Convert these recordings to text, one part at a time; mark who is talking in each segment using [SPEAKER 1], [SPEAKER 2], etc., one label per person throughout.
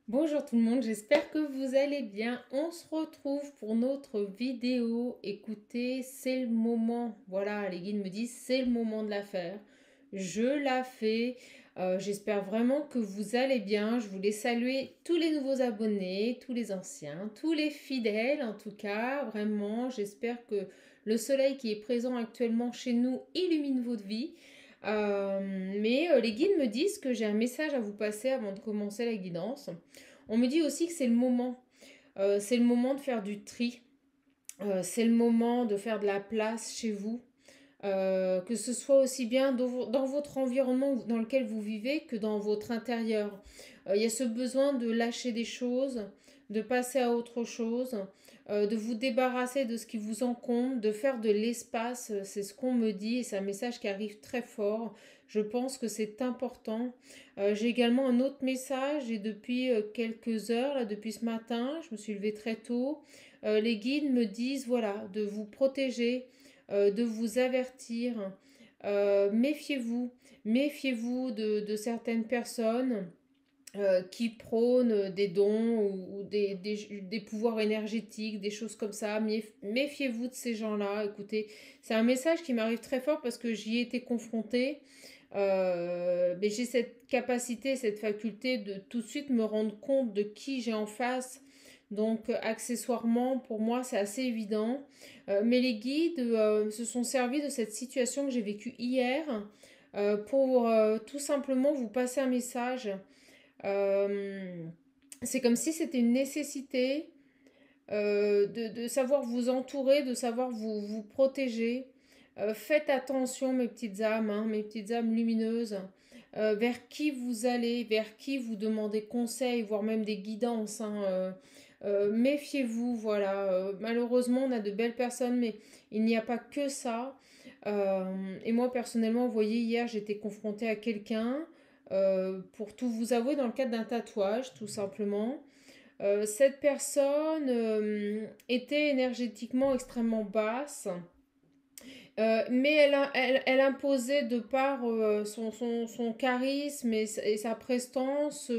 [SPEAKER 1] Bonjour tout le monde, j'espère que vous allez bien. On se retrouve pour notre vidéo. Écoutez, c'est le moment. Voilà, les guides me disent c'est le moment de la faire. Je la fais. J'espère vraiment que vous allez bien. Je voulais saluer tous les nouveaux abonnés, tous les anciens, tous les fidèles en tout cas. Vraiment, j'espère que le soleil qui est présent actuellement chez nous illumine votre vie. Mais les guides me disent que j'ai un message à vous passer avant de commencer la guidance. On me dit aussi que c'est le moment. C'est le moment de faire du tri. C'est le moment de faire de la place chez vous. Que ce soit aussi bien dans votre environnement dans lequel vous vivez que dans votre intérieur. Il y a ce besoin de lâcher des choses, de passer à autre chose, de vous débarrasser de ce qui vous encombre, de faire de l'espace. C'est ce qu'on me dit et c'est un message qui arrive très fort. Je pense que c'est important. J'ai également un autre message et depuis quelques heures, là, depuis ce matin, je me suis levée très tôt. Les guides me disent voilà, de vous protéger, de vous avertir. Méfiez-vous, méfiez-vous de certaines personnes qui prônent des dons ou des pouvoirs énergétiques, des choses comme ça. Méfiez-vous de ces gens-là. Écoutez, c'est un message qui m'arrive très fort parce que j'y ai été confrontée. Mais j'ai cette capacité, cette faculté de tout de suite me rendre compte de qui j'ai en face. Donc, accessoirement, pour moi, c'est assez évident. Mais les guides se sont servis de cette situation que j'ai vécue hier pour tout simplement vous passer un message. Euh, c'est comme si c'était une nécessité de savoir vous entourer, de savoir vous protéger. Faites attention, mes petites âmes, hein, mes petites âmes lumineuses, vers qui vous allez, vers qui vous demandez conseil, voire même des guidances. Hein, méfiez-vous, voilà. Malheureusement, on a de belles personnes, mais il n'y a pas que ça. Et moi, personnellement, vous voyez, hier, j'étais confrontée à quelqu'un, pour tout vous avouer, dans le cadre d'un tatouage, tout simplement. Cette personne était énergétiquement extrêmement basse, mais elle imposait de par son charisme et sa prestance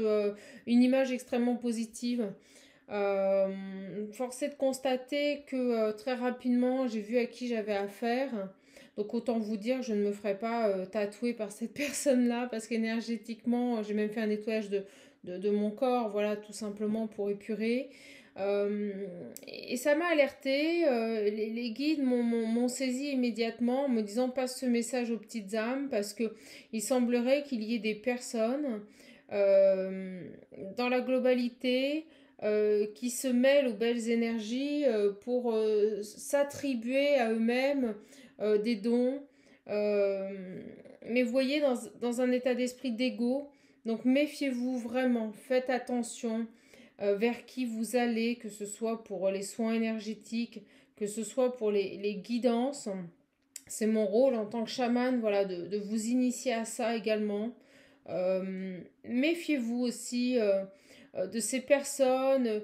[SPEAKER 1] une image extrêmement positive. Force est de constater que très rapidement j'ai vu à qui j'avais affaire. Donc autant vous dire, je ne me ferai pas tatouer par cette personne-là parce qu'énergétiquement, j'ai même fait un nettoyage de mon corps, voilà, tout simplement pour épurer. Et ça m'a alerté. Les guides m'ont saisi immédiatement en me disant passe ce message aux petites âmes parce que il semblerait qu'il y ait des personnes euh, dans la globalité qui se mêlent aux belles énergies pour s'attribuer à eux-mêmes des dons. Euh, mais vous voyez, dans un état d'esprit d'ego. Donc méfiez-vous vraiment, faites attention vers qui vous allez, que ce soit pour les soins énergétiques, que ce soit pour les guidances. C'est mon rôle en tant que chaman, voilà, de vous initier à ça également. Méfiez-vous aussi de ces personnes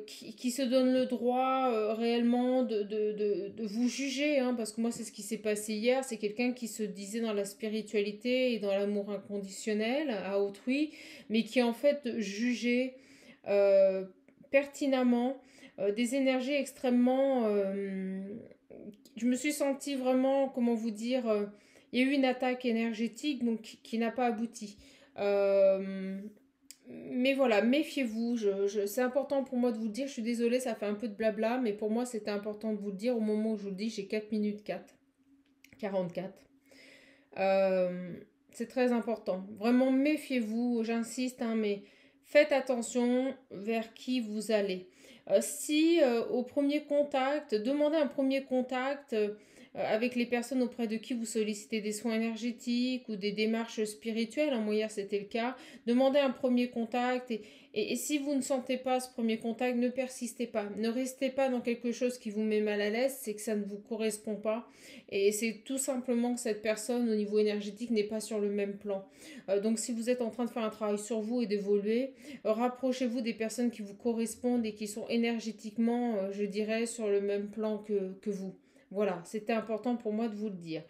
[SPEAKER 1] qui se donnent le droit réellement de vous juger, hein, parce que moi c'est ce qui s'est passé hier, c'est quelqu'un qui se disait dans la spiritualité et dans l'amour inconditionnel à autrui, mais qui en fait jugeait euh, pertinemment des énergies extrêmement... je me suis sentie vraiment, comment vous dire, il y a eu une attaque énergétique donc, qui n'a pas abouti. Euh, mais voilà, méfiez-vous, c'est important pour moi de vous le dire, je suis désolée, ça fait un peu de blabla, mais pour moi c'était important de vous le dire au moment où je vous le dis, j'ai 4 minutes 4, 44. Euh, c'est très important. Vraiment, méfiez-vous, j'insiste, hein, mais faites attention vers qui vous allez. Si au premier contact, demandez un premier contact avec les personnes auprès de qui vous sollicitez des soins énergétiques ou des démarches spirituelles, hein, moi hier c'était le cas, demandez un premier contact et si vous ne sentez pas ce premier contact, ne persistez pas, ne restez pas dans quelque chose qui vous met mal à l'aise, c'est que ça ne vous correspond pas et c'est tout simplement que cette personne au niveau énergétique n'est pas sur le même plan. Donc si vous êtes en train de faire un travail sur vous et d'évoluer, rapprochez-vous des personnes qui vous correspondent et qui sont énergétiquement, je dirais, sur le même plan que vous. Voilà, c'était important pour moi de vous le dire.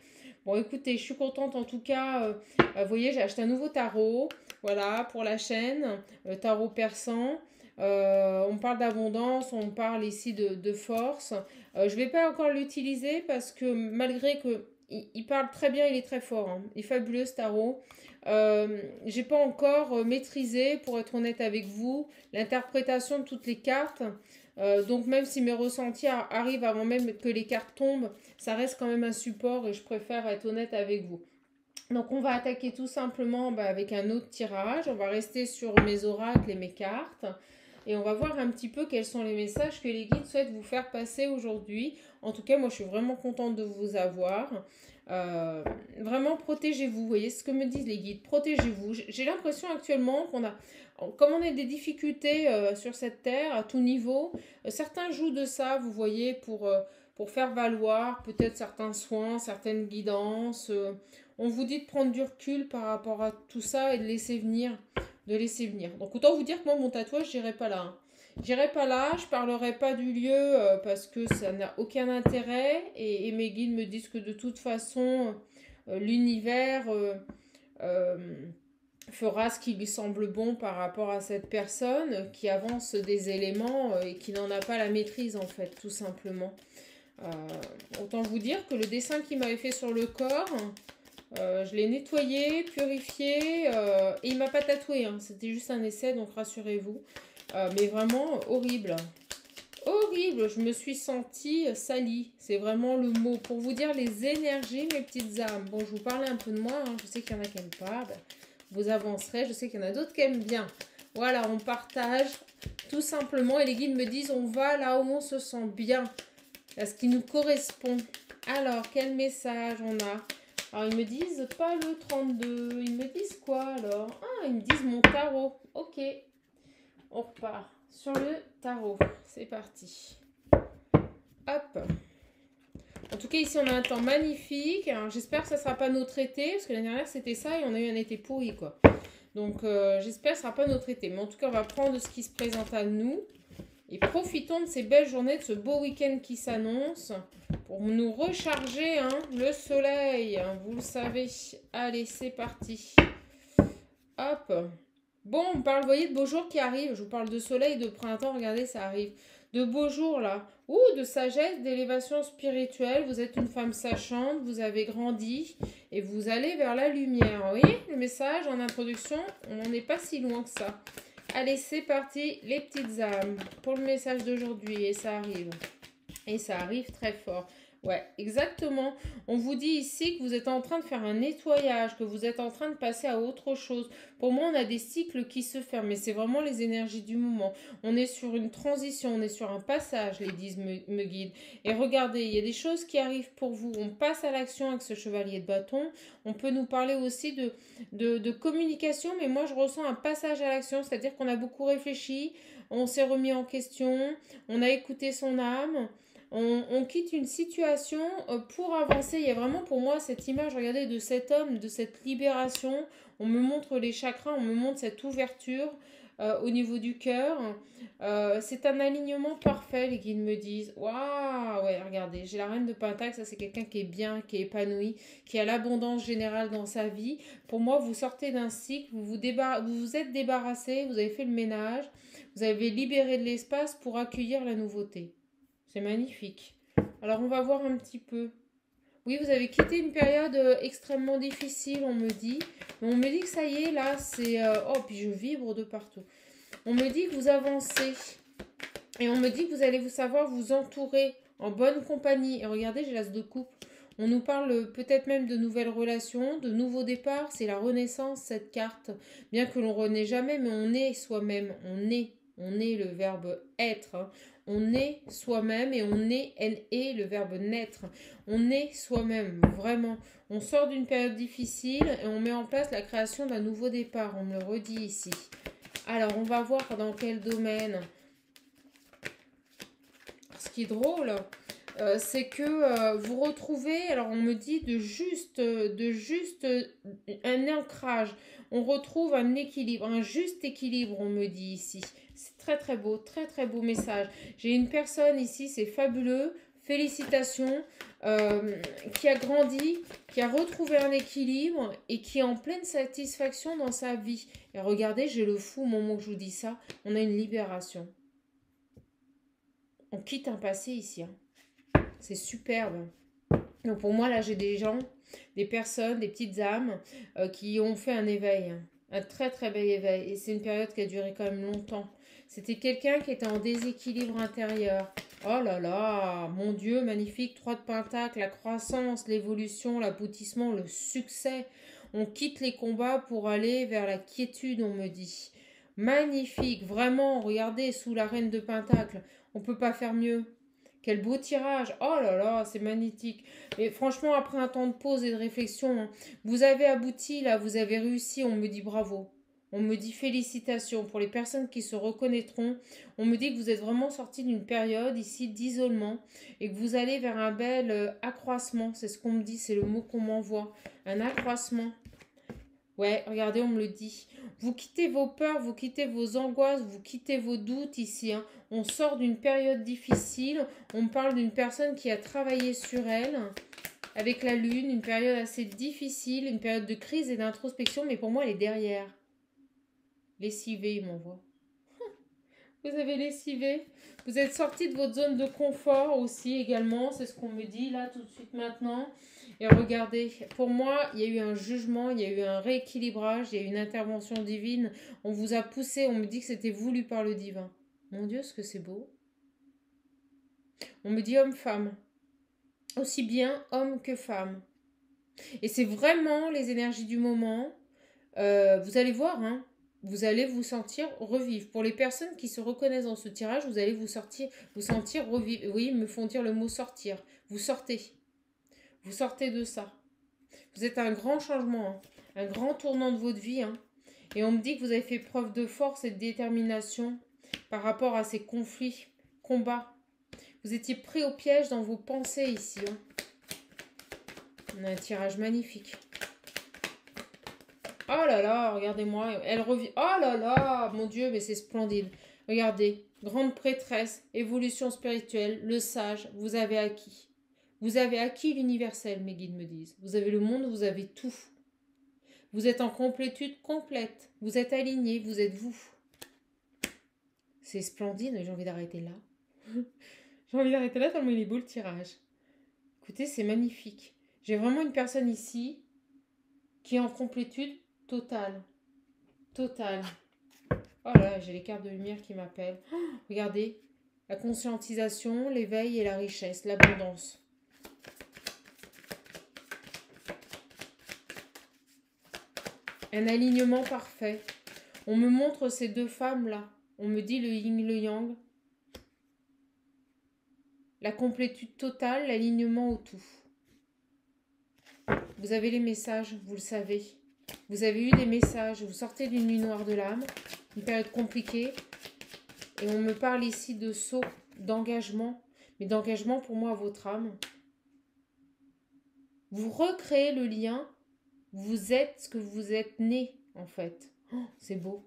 [SPEAKER 1] Bon, écoutez, je suis contente en tout cas. Vous voyez, j'ai acheté un nouveau tarot. voilà, pour la chaîne, tarot persan. On parle d'abondance, on parle ici de force. Je ne vais pas encore l'utiliser parce que malgré que il parle très bien, il est très fort, hein. Il est fabuleux ce tarot. J'ai pas encore maîtrisé, pour être honnête avec vous, l'interprétation de toutes les cartes. Donc même si mes ressentis arrivent avant même que les cartes tombent, ça reste quand même un support et je préfère être honnête avec vous. Donc on va attaquer tout simplement avec un autre tirage. On va rester sur mes oracles et mes cartes. Et on va voir un petit peu quels sont les messages que les guides souhaitent vous faire passer aujourd'hui. En tout cas, moi je suis vraiment contente de vous avoir. Vraiment protégez-vous. Vous voyez ce que me disent les guides. Protégez-vous. J'ai l'impression actuellement comme on a des difficultés sur cette terre à tout niveau, certains jouent de ça, vous voyez, pour faire valoir peut-être certains soins, certaines guidances. On vous dit de prendre du recul par rapport à tout ça et de laisser venir. Donc autant vous dire que moi, mon tatouage, j'irai pas là, hein. J'irai pas là, je parlerai pas du lieu parce que ça n'a aucun intérêt. Et mes guides me disent que de toute façon, l'univers euh, fera ce qui lui semble bon par rapport à cette personne qui avance des éléments et qui n'en a pas la maîtrise en fait, tout simplement. Autant vous dire que le dessin qu'il m'avait fait sur le corps, je l'ai nettoyé, purifié et il m'a pas tatoué, hein. C'était juste un essai, donc rassurez-vous. Mais vraiment horrible. Horrible, je me suis sentie salie. C'est vraiment le mot. Pour vous dire les énergies, mes petites âmes. Bon, je vous parlais un peu de moi, hein. Je sais qu'il y en a qui n'aiment pas. Vous avancerez, je sais qu'il y en a d'autres qui aiment bien. Voilà, on partage tout simplement. Et les guides me disent, on va là où on se sent bien. À ce qui nous correspond. Alors, quel message on a? Alors, ils me disent pas le 32. Ils me disent quoi alors? Ah, ils me disent mon tarot. Ok. On repart sur le tarot. C'est parti. Hop. En tout cas, ici, on a un temps magnifique. Alors, j'espère que ça ne sera pas notre été. Parce que l'année dernière, c'était ça et on a eu un été pourri, quoi. Donc, j'espère que ce ne sera pas notre été. Mais en tout cas, on va prendre ce qui se présente à nous. Et profitons de ces belles journées, de ce beau week-end qui s'annonce. Pour nous recharger, hein, le soleil. Hein, vous le savez. Allez, c'est parti. Hop. Bon, on parle, vous voyez, de beaux jours qui arrivent. Je vous parle de soleil, de printemps, regardez, ça arrive. De beaux jours, là. Ouh, de sagesse, d'élévation spirituelle. Vous êtes une femme sachante, vous avez grandi et vous allez vers la lumière. Vous voyez, le message en introduction, on n'en est pas si loin que ça. Allez, c'est parti, les petites âmes, pour le message d'aujourd'hui. Et ça arrive. Et ça arrive très fort. Ouais, exactement. On vous dit ici que vous êtes en train de faire un nettoyage, que vous êtes en train de passer à autre chose. Pour moi, on a des cycles qui se ferment, mais c'est vraiment les énergies du moment. On est sur une transition, on est sur un passage, les guides me guident. Et regardez, il y a des choses qui arrivent pour vous. On passe à l'action avec ce chevalier de bâton. On peut nous parler aussi de communication, mais moi, je ressens un passage à l'action, c'est-à-dire qu'on a beaucoup réfléchi, on s'est remis en question, on a écouté son âme. On quitte une situation pour avancer. Il y a vraiment pour moi cette image, regardez, de cet homme, de cette libération. On me montre les chakras, on me montre cette ouverture au niveau du cœur. C'est un alignement parfait, les guides me disent. Waouh, ouais, regardez, j'ai la reine de Pentacle, ça c'est quelqu'un qui est bien, qui est épanoui, qui a l'abondance générale dans sa vie. Pour moi, vous sortez d'un cycle, vous vous êtes débarrassé, vous avez fait le ménage, vous avez libéré de l'espace pour accueillir la nouveauté. C'est magnifique. Alors, on va voir un petit peu. Oui, vous avez quitté une période extrêmement difficile, on me dit. Mais on me dit que ça y est, là, c'est... Oh, puis je vibre de partout. On me dit que vous avancez. Et on me dit que vous allez vous savoir vous entourer en bonne compagnie. Et regardez, j'ai l'as de coupe. On nous parle peut-être même de nouvelles relations, de nouveaux départs. C'est la renaissance, cette carte. Bien que l'on renaît jamais, mais on est soi-même. On est le verbe être, hein. On est soi-même et on est, N-E, le verbe naître. On est soi-même, vraiment. On sort d'une période difficile et on met en place la création d'un nouveau départ. On me le redit ici. Alors, on va voir dans quel domaine. Ce qui est drôle, c'est que vous retrouvez, alors on me dit de juste un ancrage. On retrouve un équilibre, un juste équilibre, on me dit ici. C'est très très beau message. J'ai une personne ici, c'est fabuleux. félicitations, qui a grandi, qui a retrouvé un équilibre et qui est en pleine satisfaction dans sa vie. Et regardez, j'ai le fou au moment où je vous dis ça, on a une libération. On quitte un passé ici. Hein. C'est superbe. Donc pour moi, là, j'ai des gens, des personnes, des petites âmes qui ont fait un éveil. Un très très bel éveil. Et c'est une période qui a duré quand même longtemps. C'était quelqu'un qui était en déséquilibre intérieur. Oh là là, mon Dieu, magnifique. 3 de Pentacle, la croissance, l'évolution, l'aboutissement, le succès. On quitte les combats pour aller vers la quiétude, on me dit. Magnifique, vraiment, regardez, sous la reine de Pentacle. On ne peut pas faire mieux. Quel beau tirage. Oh là là, c'est magnifique. Et franchement, après un temps de pause et de réflexion, hein, vous avez abouti, là, vous avez réussi, on me dit bravo. On me dit félicitations pour les personnes qui se reconnaîtront. On me dit que vous êtes vraiment sorti d'une période ici d'isolement et que vous allez vers un bel accroissement. C'est ce qu'on me dit, c'est le mot qu'on m'envoie. Un accroissement. Ouais, regardez, on me le dit. Vous quittez vos peurs, vous quittez vos angoisses, vous quittez vos doutes ici. Hein. On sort d'une période difficile. On me parle d'une personne qui a travaillé sur elle avec la lune. Une période assez difficile, une période de crise et d'introspection. Mais pour moi, elle est derrière. Lessivé, il m'envoie. Vous avez lessivé. Vous êtes sorti de votre zone de confort aussi également. C'est ce qu'on me dit là tout de suite maintenant. Et regardez, pour moi, il y a eu un jugement, il y a eu un rééquilibrage, il y a eu une intervention divine. On vous a poussé, on me dit que c'était voulu par le divin. Mon Dieu, ce que c'est beau. On me dit homme-femme. Aussi bien homme que femme. Et c'est vraiment les énergies du moment. Vous allez voir, hein. Vous allez vous sentir revivre. Pour les personnes qui se reconnaissent dans ce tirage, vous allez vous sentir revivre. Oui, ils me font dire le mot sortir. Vous sortez. Vous sortez de ça. Vous êtes un grand changement, hein, un grand tournant de votre vie. Hein. Et on me dit que vous avez fait preuve de force et de détermination par rapport à ces conflits, combats. Vous étiez pris au piège dans vos pensées ici. Hein. On a un tirage magnifique. Oh là là, regardez-moi, elle revient. Oh là là, mon Dieu, mais c'est splendide. Regardez, grande prêtresse, évolution spirituelle, le sage, vous avez acquis. Vous avez acquis l'universel, mes guides me disent. Vous avez le monde, vous avez tout. Vous êtes en complétude complète. Vous êtes aligné, vous êtes vous. C'est splendide, j'ai envie d'arrêter là. J'ai envie d'arrêter là tellement il est beau le tirage. Écoutez, c'est magnifique. J'ai vraiment une personne ici qui est en complétude totale. Totale. Oh là, j'ai les cartes de lumière qui m'appellent. Oh, regardez, la conscientisation, l'éveil et la richesse, l'abondance. Un alignement parfait. On me montre ces deux femmes-là. On me dit le yin, le yang. La complétude totale, l'alignement au tout. Vous avez les messages, vous le savez. Vous avez eu des messages. Vous sortez d'une nuit noire de l'âme. Une période compliquée. Et on me parle ici de saut, d'engagement. Mais d'engagement pour moi à votre âme. Vous recréez le lien. Vous êtes ce que vous êtes né, en fait. Oh, c'est beau.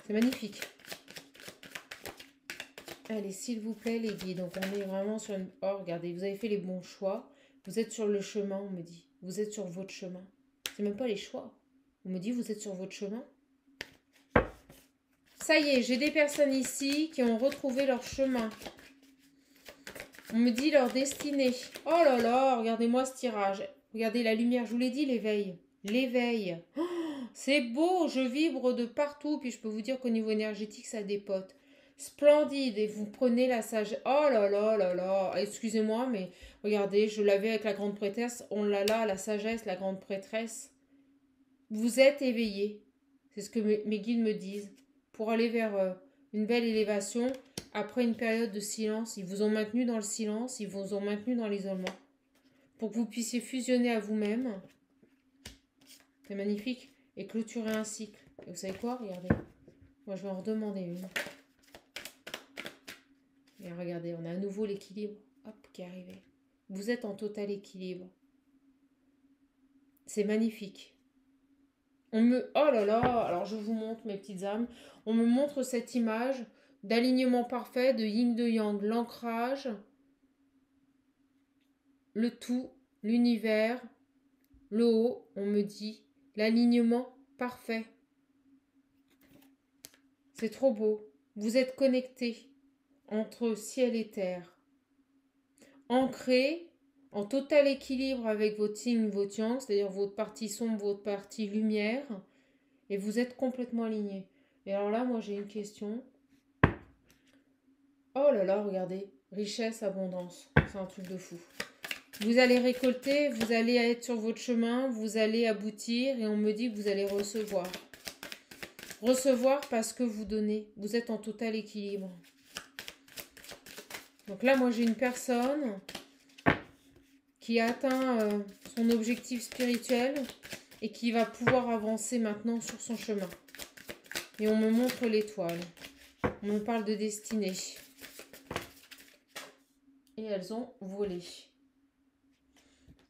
[SPEAKER 1] C'est magnifique. Allez, s'il vous plaît, les guides. Donc, on est vraiment sur une... Oh, regardez, vous avez fait les bons choix. Vous êtes sur le chemin, on me dit. Vous êtes sur votre chemin. C'est même pas les choix. On me dit, vous êtes sur votre chemin. Ça y est, j'ai des personnes ici qui ont retrouvé leur chemin. On me dit leur destinée. Oh là là, regardez-moi ce tirage. Regardez la lumière, je vous l'ai dit, l'éveil. L'éveil. Oh, c'est beau, je vibre de partout. Puis je peux vous dire qu'au niveau énergétique, ça dépote. Splendide. Et vous prenez la sagesse. Oh là là là là. Excusez-moi, mais regardez, je l'avais avec la grande prêtresse. On l'a là, la sagesse, la grande prêtresse. Vous êtes éveillé. C'est ce que mes guides me disent. Pour aller vers une belle élévation. Après une période de silence. Ils vous ont maintenu dans le silence. Ils vous ont maintenu dans l'isolement. Pour que vous puissiez fusionner à vous-même. C'est magnifique. Et clôturer un cycle. Et vous savez quoi? Regardez. Moi, je vais en redemander une. Et regardez, on a à nouveau l'équilibre. Hop, qui est arrivé. Vous êtes en total équilibre. C'est magnifique. Oh là là. Alors, je vous montre, mes petites âmes. On me montre cette image d'alignement parfait, de yin, de yang. L'ancrage. le tout, l'univers, le haut, on me dit, l'alignement parfait. C'est trop beau. Vous êtes connectés entre ciel et terre. Ancrés en total équilibre avec votre yin, votre yang, c'est-à-dire votre partie sombre, votre partie lumière. Et vous êtes complètement alignés. Et alors là, moi j'ai une question. Oh là là, regardez. Richesse, abondance. C'est un truc de fou. Vous allez récolter, vous allez être sur votre chemin, vous allez aboutir et on me dit que vous allez recevoir. Recevoir parce que vous donnez. Vous êtes en total équilibre. Donc là, moi j'ai une personne qui a atteint son objectif spirituel et qui va pouvoir avancer maintenant sur son chemin. Et on me montre l'étoile. On me parle de destinée. Et elles ont volé.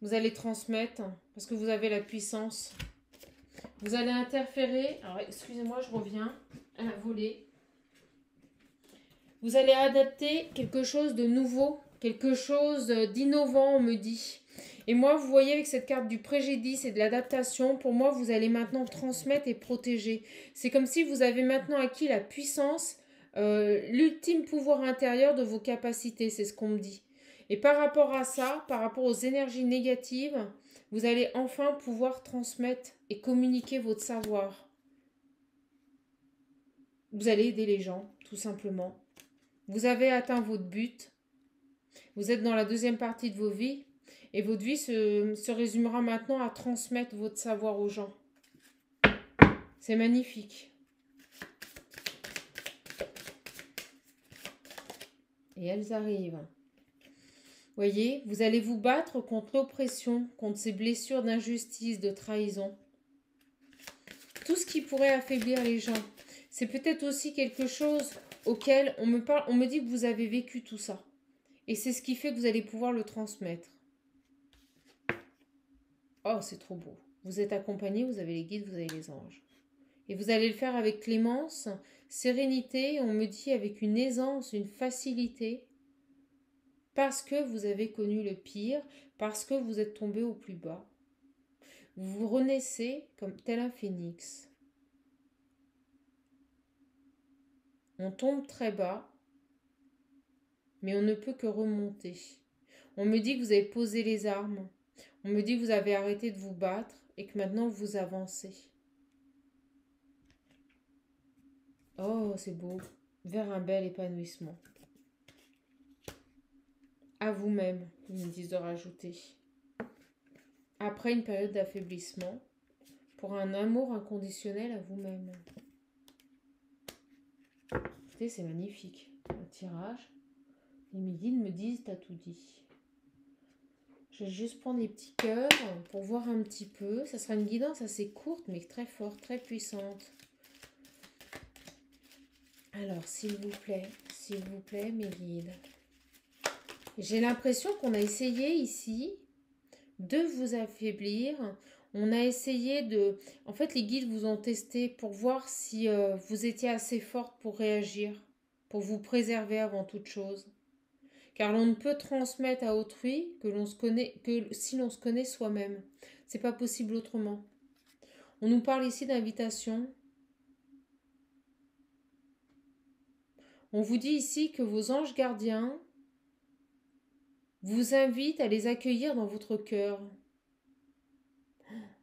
[SPEAKER 1] Vous allez transmettre parce que vous avez la puissance. Vous allez interférer. Alors, excusez-moi, je reviens. Elle a volé. Vous allez adapter quelque chose de nouveau, quelque chose d'innovant, on me dit. Et moi, vous voyez, avec cette carte du prégédice et de l'adaptation, pour moi, vous allez maintenant transmettre et protéger. C'est comme si vous avez maintenant acquis la puissance, l'ultime pouvoir intérieur de vos capacités, c'est ce qu'on me dit. Et par rapport à ça, par rapport aux énergies négatives, vous allez enfin pouvoir transmettre et communiquer votre savoir. Vous allez aider les gens, tout simplement. Vous avez atteint votre but. Vous êtes dans la deuxième partie de vos vies. Et votre vie se résumera maintenant à transmettre votre savoir aux gens. C'est magnifique. Et elles arrivent. Voyez, vous allez vous battre contre l'oppression, contre ces blessures d'injustice, de trahison. Tout ce qui pourrait affaiblir les gens. C'est peut-être aussi quelque chose auquel on me dit que vous avez vécu tout ça. Et c'est ce qui fait que vous allez pouvoir le transmettre. Oh, c'est trop beau. Vous êtes accompagné, vous avez les guides, vous avez les anges. Et vous allez le faire avec clémence, sérénité, on me dit avec une aisance, une facilité. Parce que vous avez connu le pire, parce que vous êtes tombé au plus bas. Vous renaissez comme tel un phénix. On tombe très bas, mais on ne peut que remonter. On me dit que vous avez posé les armes. On me dit que vous avez arrêté de vous battre et que maintenant vous avancez. Oh, c'est beau. Vers un bel épanouissement. À vous-même, ils me disent de rajouter. Après une période d'affaiblissement, pour un amour inconditionnel à vous-même. Écoutez, c'est magnifique. Un tirage. Et mes guides me disent, t'as tout dit. Je vais juste prendre les petits cœurs pour voir un petit peu. Ça sera une guidance assez courte, mais très forte, très puissante. Alors, s'il vous plaît, mes guides. J'ai l'impression qu'on a essayé ici de vous affaiblir. On a essayé de... En fait, les guides vous ont testé pour voir si vous étiez assez forte pour réagir, pour vous préserver avant toute chose. Car l'on ne peut transmettre à autrui que si l'on se connaît soi-même. C'est pas possible autrement. On nous parle ici d'invitation. On vous dit ici que vos anges gardiens vous invitent à les accueillir dans votre cœur.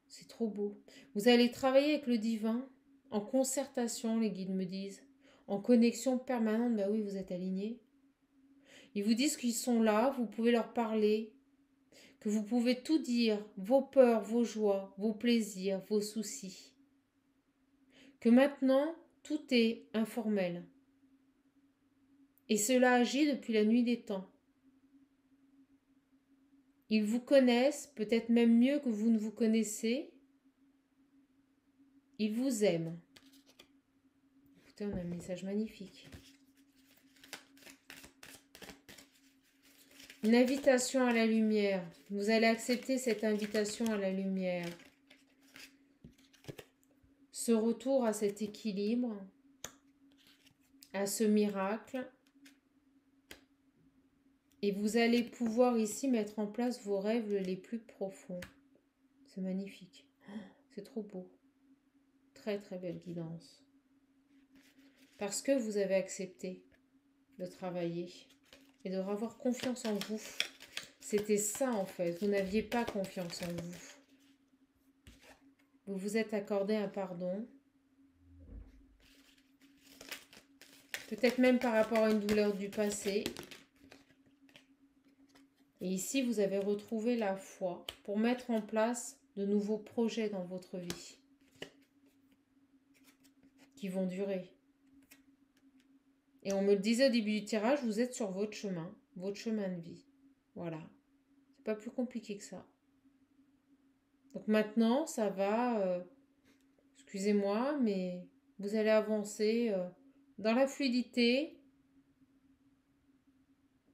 [SPEAKER 1] C'est trop beau. Vous allez travailler avec le divin, en concertation, les guides me disent, en connexion permanente. Bah oui, vous êtes alignés. Ils vous disent qu'ils sont là, vous pouvez leur parler, que vous pouvez tout dire, vos peurs, vos joies, vos plaisirs, vos soucis. Que maintenant, tout est informel. Et cela agit depuis la nuit des temps. Ils vous connaissent, peut-être même mieux que vous ne vous connaissez. Ils vous aiment. Écoutez, on a un message magnifique. Une invitation à la lumière. Vous allez accepter cette invitation à la lumière. Ce retour à cet équilibre, à ce miracle. Et vous allez pouvoir ici mettre en place vos rêves les plus profonds. C'est magnifique. C'est trop beau. Très très belle guidance. Parce que vous avez accepté de travailler et de avoir confiance en vous. C'était ça en fait. Vous n'aviez pas confiance en vous. Vous vous êtes accordé un pardon. Peut-être même par rapport à une douleur du passé. Et ici, vous avez retrouvé la foi pour mettre en place de nouveaux projets dans votre vie qui vont durer. Et on me le disait au début du tirage, vous êtes sur votre chemin de vie. Voilà. C'est pas plus compliqué que ça. Donc maintenant, ça va, excusez-moi, mais vous allez avancer dans la fluidité,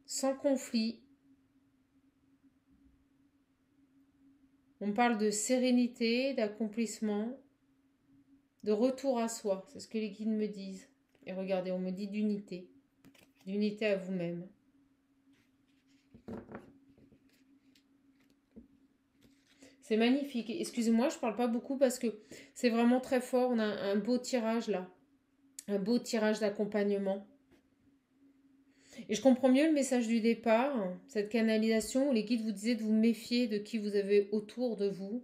[SPEAKER 1] sans conflit. On parle de sérénité, d'accomplissement, de retour à soi. C'est ce que les guides me disent. Et regardez, on me dit d'unité. D'unité à vous-même. C'est magnifique. Excusez-moi, je ne parle pas beaucoup parce que c'est vraiment très fort. On a un beau tirage là. Un beau tirage d'accompagnement. Et je comprends mieux le message du départ, cette canalisation où les guides vous disaient de vous méfier de qui vous avez autour de vous.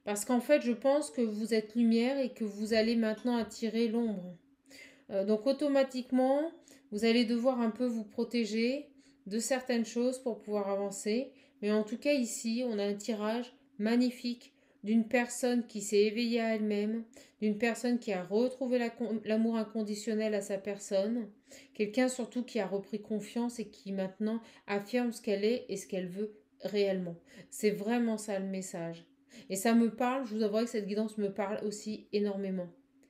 [SPEAKER 1] Parce qu'en fait, je pense que vous êtes lumière et que vous allez maintenant attirer l'ombre. Donc automatiquement, vous allez devoir un peu vous protéger de certaines choses pour pouvoir avancer. Mais en tout cas, ici, on a un tirage magnifique d'une personne qui s'est éveillée à elle-même, d'une personne qui a retrouvé l'amour inconditionnel à sa personne, quelqu'un surtout qui a repris confiance et qui maintenant affirme ce qu'elle est et ce qu'elle veut réellement. C'est vraiment ça le message. Et ça me parle, je vous avouerai que cette guidance me parle aussi énormément.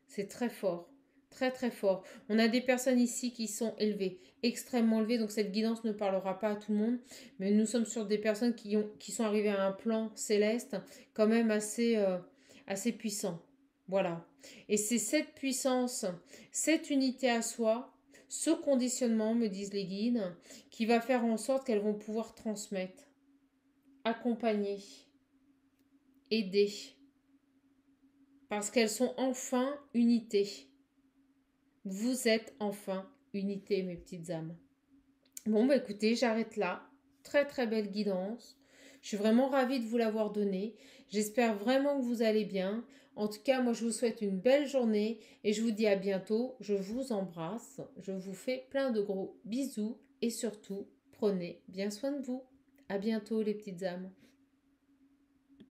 [SPEAKER 1] C'est très fort. Très très fort. On a des personnes ici qui sont élevées, extrêmement élevées, donc cette guidance ne parlera pas à tout le monde, mais nous sommes sur des personnes qui sont arrivées à un plan céleste quand même assez puissant. Voilà. Et c'est cette puissance, cette unité à soi, ce conditionnement, me disent les guides, qui va faire en sorte qu'elles vont pouvoir transmettre, accompagner, aider, parce qu'elles sont enfin unité. Vous êtes enfin unité, mes petites âmes. Bon, bah écoutez, j'arrête là. Très très belle guidance. Je suis vraiment ravie de vous l'avoir donnée. J'espère vraiment que vous allez bien. En tout cas, moi je vous souhaite une belle journée et je vous dis à bientôt. Je vous embrasse. Je vous fais plein de gros bisous et surtout, prenez bien soin de vous. À bientôt les petites âmes.